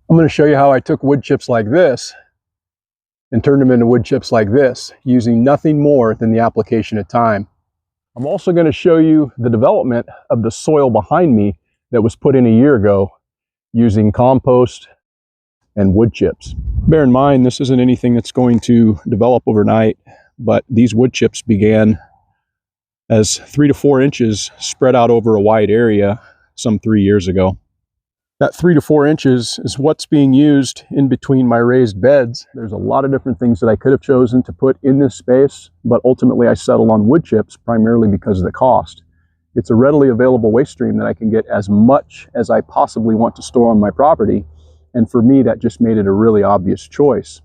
I'm going to show you how I took wood chips like this and turned them into wood chips like this, using nothing more than the application of time. I'm also going to show you the development of the soil behind me that was put in a year ago using compost and wood chips. Bear in mind, this isn't anything that's going to develop overnight, but these wood chips began as 3 to 4 inches spread out over a wide area some 3 years ago. That 3 to 4 inches is what's being used in between my raised beds. There's a lot of different things that I could have chosen to put in this space, but ultimately I settled on wood chips primarily because of the cost. It's a readily available waste stream that I can get as much as I possibly want to store on my property, and for me that just made it a really obvious choice.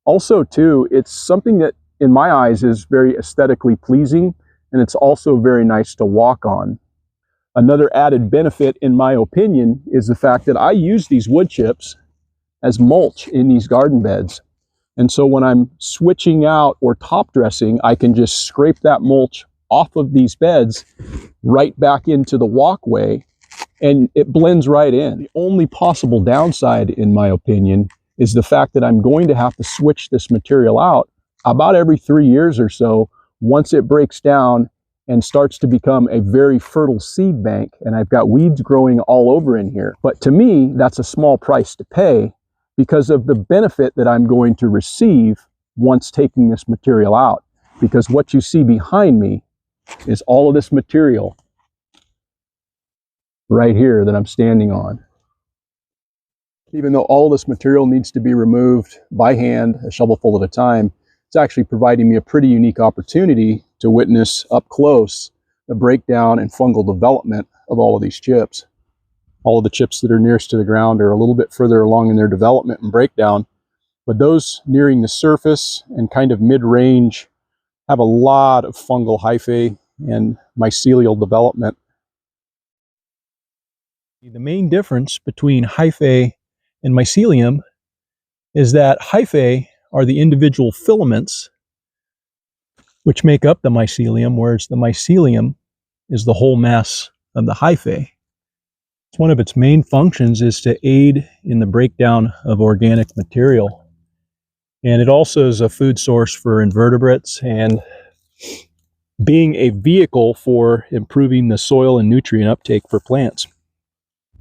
Also too, it's something that in my eyes is very aesthetically pleasing, and it's also very nice to walk on. Another added benefit, in my opinion, is the fact that I use these wood chips as mulch in these garden beds. And so when I'm switching out or top dressing, I can just scrape that mulch off of these beds right back into the walkway, and it blends right in. The only possible downside, in my opinion, is the fact that I'm going to have to switch this material out about every 3 years or so once it breaks down and starts to become a very fertile seed bank, and I've got weeds growing all over in here. But to me, that's a small price to pay because of the benefit that I'm going to receive once taking this material out. Because what you see behind me is all of this material right here that I'm standing on. Even though all of this material needs to be removed by hand, a shovelful at a time, it's actually providing me a pretty unique opportunity to witness up close the breakdown and fungal development of all of these chips. All of the chips that are nearest to the ground are a little bit further along in their development and breakdown, but those nearing the surface and kind of mid-range have a lot of fungal hyphae and mycelial development. The main difference between hyphae and mycelium is that hyphae are the individual filaments which make up the mycelium, whereas the mycelium is the whole mass of the hyphae. One of its main functions is to aid in the breakdown of organic material. And it also is a food source for invertebrates and being a vehicle for improving the soil and nutrient uptake for plants.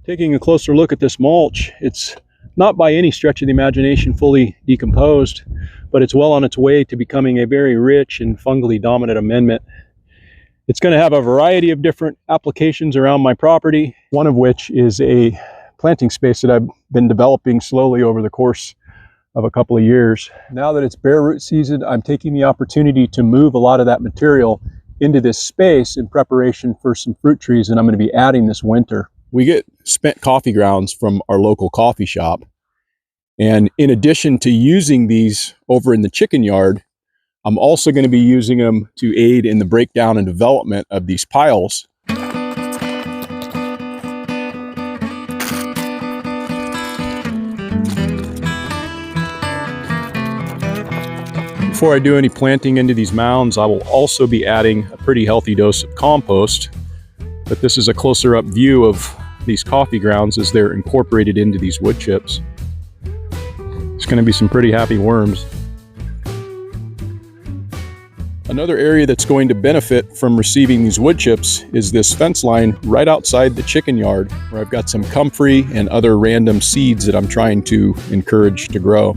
Taking a closer look at this mulch, it's not by any stretch of the imagination fully decomposed, but it's well on its way to becoming a very rich and fungally dominant amendment. It's going to have a variety of different applications around my property, one of which is a planting space that I've been developing slowly over the course of a couple of years. Now that it's bare root season, I'm taking the opportunity to move a lot of that material into this space in preparation for some fruit trees that I'm going to be adding this winter. We get spent coffee grounds from our local coffee shop. And in addition to using these over in the chicken yard, I'm also going to be using them to aid in the breakdown and development of these piles. Before I do any planting into these mounds, I will also be adding a pretty healthy dose of compost. But this is a closer up view of these coffee grounds as they're incorporated into these wood chips. It's going to be some pretty happy worms. Another area that's going to benefit from receiving these wood chips is this fence line right outside the chicken yard, where I've got some comfrey and other random seeds that I'm trying to encourage to grow.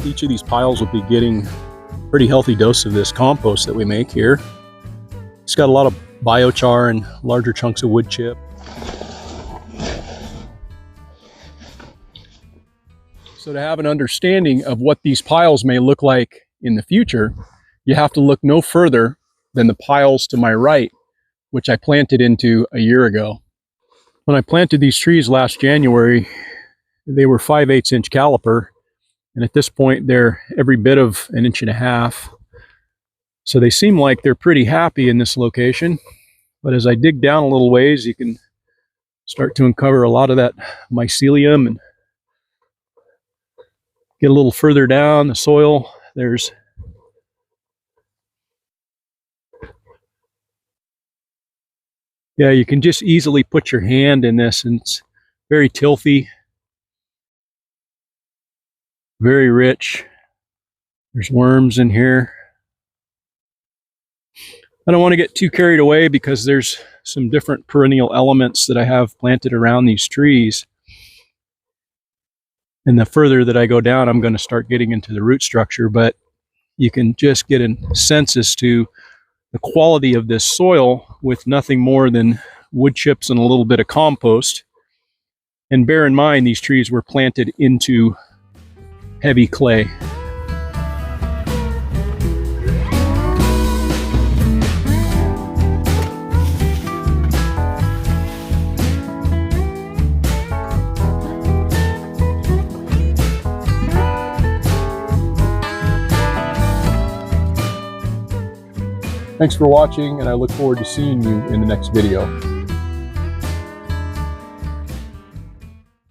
Each of these piles will be getting a pretty healthy dose of this compost that we make here. It's got a lot of biochar and larger chunks of wood chip. So to have an understanding of what these piles may look like in the future, you have to look no further than the piles to my right, which I planted into a year ago. When I planted these trees last January, they were 5/8 inch caliper. And at this point, they're every bit of 1.5 inches. So they seem like they're pretty happy in this location. But as I dig down a little ways, you can start to uncover a lot of that mycelium and get a little further down the soil. There's you can just easily put your hand in this, and it's very tilthy, very rich. There's worms in here. I don't want to get too carried away because there's some different perennial elements that I have planted around these trees. And the further that I go down, I'm going to start getting into the root structure, but you can just get a sense as to the quality of this soil with nothing more than wood chips and a little bit of compost. And bear in mind, these trees were planted into heavy clay. Thanks for watching, and I look forward to seeing you in the next video.